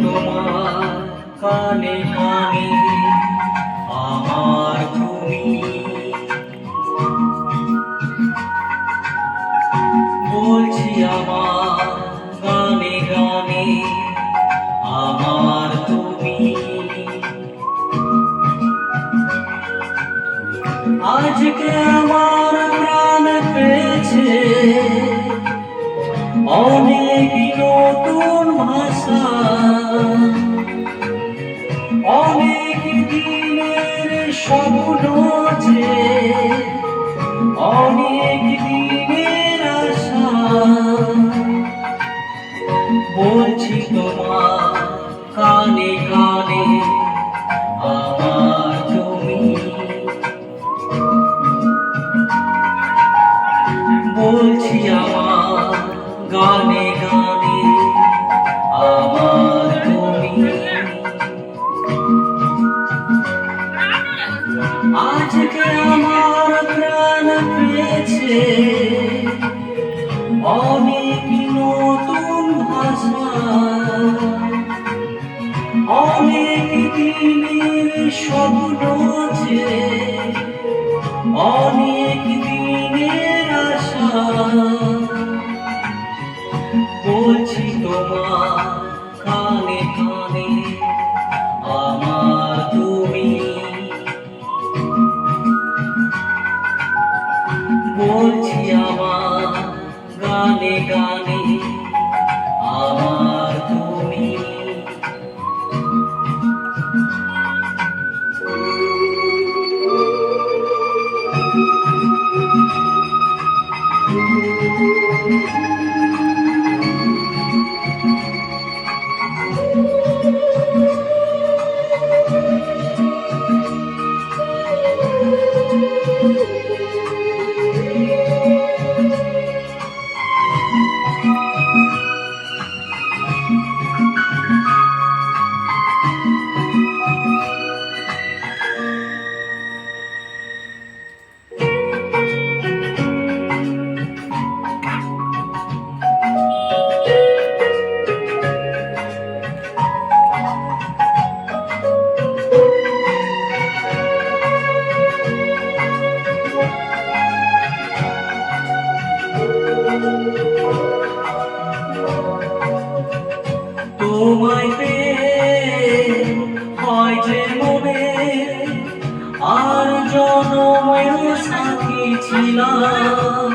তোমার কানে কানে আমার তুমি, বলছি আমার গানে গানে আমার তুমি। আজকে আমার প্রাণ পেয়েছে অনেক নতুন ভাষা, অনেক দিনের স্বপ্ন যে, অনেক দিনের আশা। বলছি তোমার কানে কানে আমার তুমি, বলছি আমার গানে গানে আমার তুমি। আজকে আমার প্রাণ পেয়েছে অনেক নতুন ভাষা, অনেক দিনের স্বপ্ন যে, অনেক দিনের আশা। বলছি তোমার কানে কানে আমার তুমি, বলছি আমার গানে গানে আমার তুমি। তোমায় পেয়ে হয় যে মনে আর জনমের সাথী ছিলাম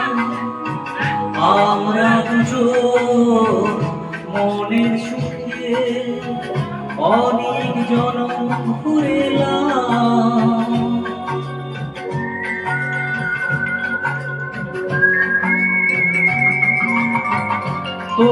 আমরা দুজন, মনের সুখে অনেক জনম ঘুরেলাম। তো